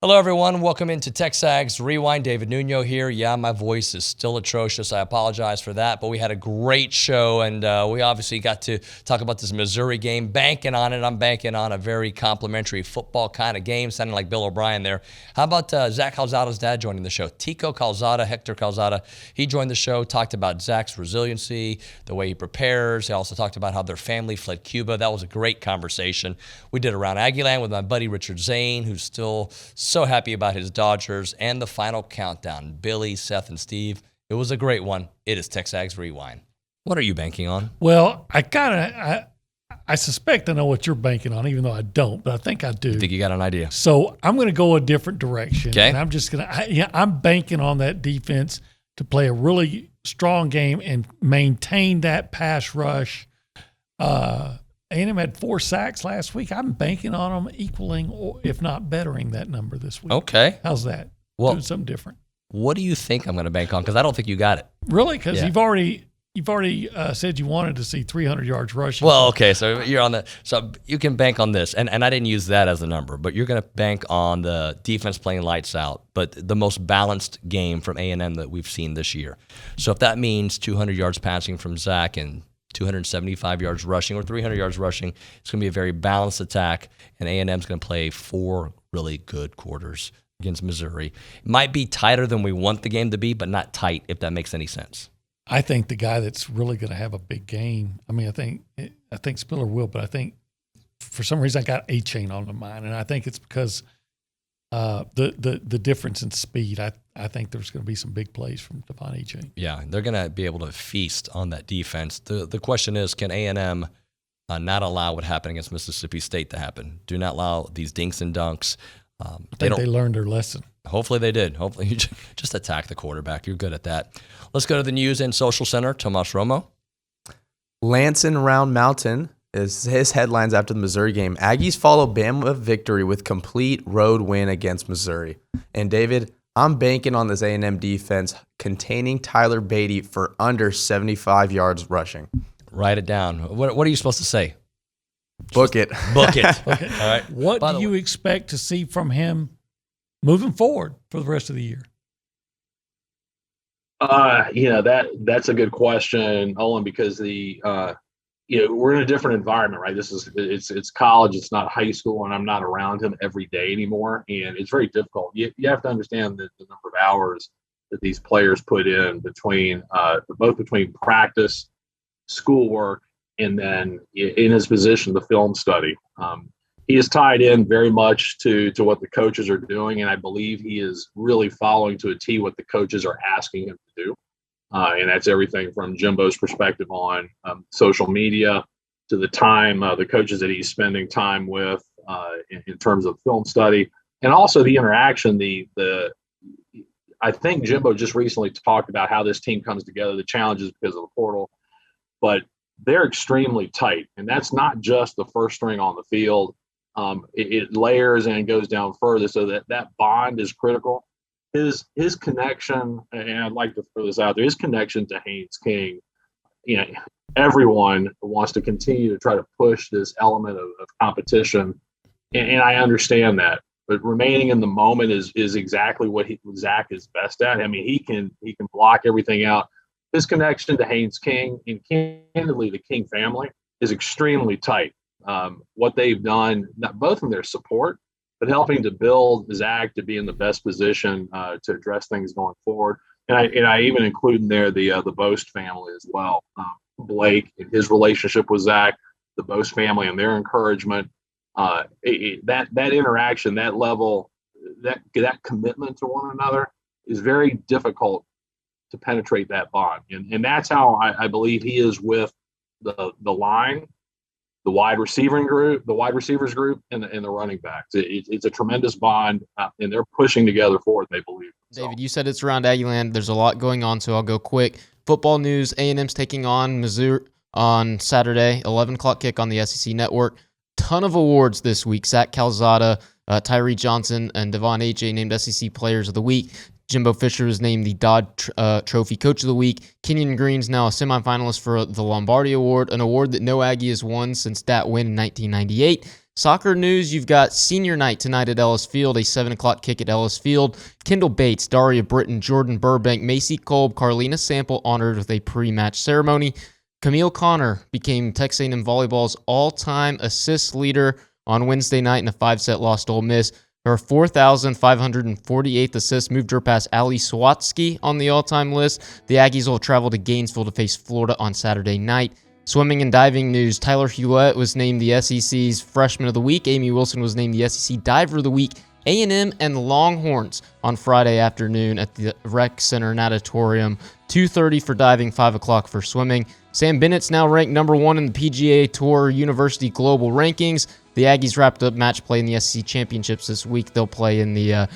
Hello, everyone. Welcome into TexAgs Rewind. David Nuno here. Yeah, my voice is still atrocious. I apologize for that, but we had a great show, and we obviously got to talk about this Missouri game. Banking on it. I'm banking on a very complimentary football kind of game, sounding like Bill O'Brien there. How about Zach Calzada's dad joining the show? Tico Calzada, Hector Calzada. He joined the show, talked about Zach's resiliency, the way he prepares. He also talked about how their family fled Cuba. That was a great conversation. We did around Aggieland with my buddy Richard Zane, who's still so happy about his Dodgers, and the final countdown. Billy, Seth, and Steve. It was a great one. It is TexAgs Rewind. What are you banking on? Well, I suspect I know what you're banking on, even though I don't, but I think I do. I think you got an idea. So I'm going to go a different direction. Okay. And I'm just going to, I'm banking on that defense to play a really strong game and maintain that pass rush. A&M had 4 sacks last week. I'm banking on them equaling, or if not bettering, that number this week. Okay. How's that? Well, doing something different. What do you think I'm going to bank on? Because I don't think you got it. Really? Because you've already said you wanted to see 300 yards rushing. Well, okay, so you're on the so you can bank on this, and I didn't use that as a number, but you're going to bank on the defense playing lights out, but the most balanced game from A&M that we've seen this year. So if that means 200 yards passing from Zach and 275 yards rushing or 300 yards rushing, it's going to be a very balanced attack, and A&M's going to play 4 really good quarters against Missouri. It might be tighter than we want the game to be, but not tight, if that makes any sense. I think the guy that's really going to have a big game, I think Spiller will, but I think for some reason I got A-Chain on the mind, and I think it's because the difference in speed. I think there's going to be some big plays from Devon A-Chain. Yeah, they're going to be able to feast on that defense. The question is, can A&M not allow what happened against Mississippi State to happen? Do not allow these dinks and dunks. I think they learned their lesson. Hopefully they did. Hopefully you just attack the quarterback. You're good at that. Let's go to the News and Social Center. Tomas Romo. Lanson Round Mountain is his headlines after the Missouri game. Aggies follow Bama victory with complete road win against Missouri. And David, I'm banking on this A&M defense containing Tyler Beatty for under 75 yards rushing. Write it down. What are you supposed to say? Book it. Book it. Okay. All right. What do you expect to see from him moving forward for the rest of the year? That's a good question, Owen, because we're in a different environment, right? It's college, it's not high school, and I'm not around him every day anymore, and it's very difficult. You have to understand the number of hours that these players put in between practice, schoolwork, and then in his position, the film study. He is tied in very much to what the coaches are doing, and I believe he is really following to a T what the coaches are asking him to do. And that's everything from Jimbo's perspective on social media to the time, the coaches that he's spending time with in terms of film study, and also the interaction. I think Jimbo just recently talked about how this team comes together, the challenges because of the portal, but they're extremely tight, and that's not just the first string on the field. It layers and goes down further, so that bond is critical. His connection, and I'd like to throw this out there, his connection to Haynes King, everyone wants to continue to try to push this element of competition, and I understand that. But remaining in the moment is exactly what Zach is best at. I mean, he can block everything out. His connection to Haynes King and candidly the King family is extremely tight. What they've done, not both in their support, but helping to build Zach to be in the best position to address things going forward. And I even include in there the Boast family as well. Blake and his relationship with Zach, the Boast family and their encouragement, that interaction, that level, that commitment to one another is very difficult to penetrate that bond. And that's how I believe he is with the line, the wide receivers group, and the running backs. It's a tremendous bond, and they're pushing together forward, they believe. David, you said it's around Aggieland. There's a lot going on, so I'll go quick. Football news, A&M's taking on Missouri on Saturday, 11 o'clock kick on the SEC Network. Ton of awards this week. Zach Calzada, Tyree Johnson, and Devon A.J. named SEC Players of the Week. Jimbo Fisher was named the Dodd Trophy Coach of the Week. Kenyon Green's now a semifinalist for the Lombardi Award, an award that no Aggie has won since that win in 1998. Soccer news, you've got senior night tonight at Ellis Field, a 7 o'clock kick at Ellis Field. Kendall Bates, Daria Britton, Jordan Burbank, Macy Kolb, Carlina Sample honored with a pre-match ceremony. Camille Connor became Texas A&M Volleyball's all-time assist leader on Wednesday night in a 5-set loss to Ole Miss. Her 4,548th assist moved her past Ali Swatsky on the all-time list. The Aggies will travel to Gainesville to face Florida on Saturday night. Swimming and diving news, Tyler Hewlett was named the SEC's Freshman of the Week. Amy Wilson was named the SEC Diver of the Week. A&M and Longhorns on Friday afternoon at the Rec Center Natatorium. 2:30 for diving, 5 o'clock for swimming. Sam Bennett's now ranked number 1 in the PGA Tour University Global Rankings. The Aggies wrapped up match play in the SEC Championships this week. They'll play in the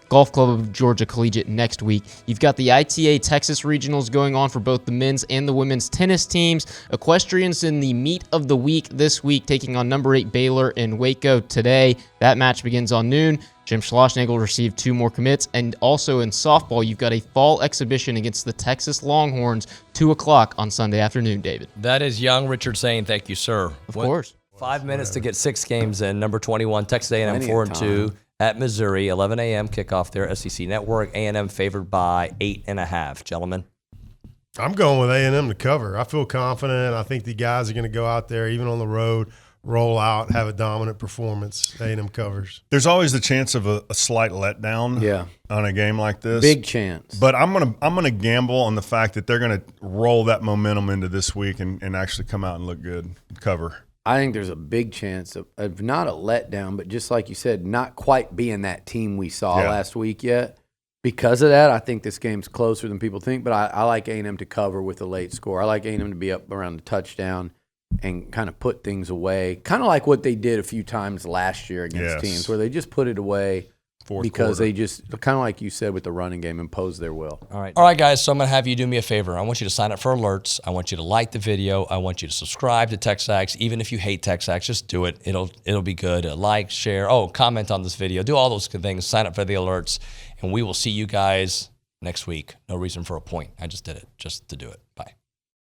Golf Club of Georgia Collegiate next week. You've got the ITA Texas Regionals going on for both the men's and the women's tennis teams. Equestrians in the meet of the week this week, taking on number 8 Baylor in Waco today. That match begins on noon. Jim Schlossnagel received 2 more commits. And also in softball, you've got a fall exhibition against the Texas Longhorns, 2 o'clock on Sunday afternoon, David. That is young Richard saying thank you, sir. Of course. 5 minutes to get 6 games in. Number 21, Texas A&M 4-2 at Missouri. 11 a.m. kickoff there, SEC Network. A&M favored by 8.5. Gentlemen. I'm going with A&M to cover. I feel confident. I think the guys are going to go out there, even on the road, roll out, have a dominant performance. A&M covers. There's always the chance of a slight letdown on a game like this. Big chance. But I'm gonna gamble on the fact that they're going to roll that momentum into this week and actually come out and look good, cover. I think there's a big chance of not a letdown, but just like you said, not quite being that team we saw last week yet. Because of that, I think this game's closer than people think, but I like A&M to cover with a late score. I like A&M to be up around the touchdown and kind of put things away, kind of like what they did a few times last year against teams, where they just put it away because they just, kind of like you said with the running game, impose their will. All right, guys, so I'm going to have you do me a favor. I want you to sign up for alerts. I want you to like the video. I want you to subscribe to TexAgs. Even if you hate TexAgs, just do it. It'll be good. Like, share, comment on this video. Do all those good things. Sign up for the alerts, and we will see you guys next week. No reason for a point. I just did it just to do it. Bye.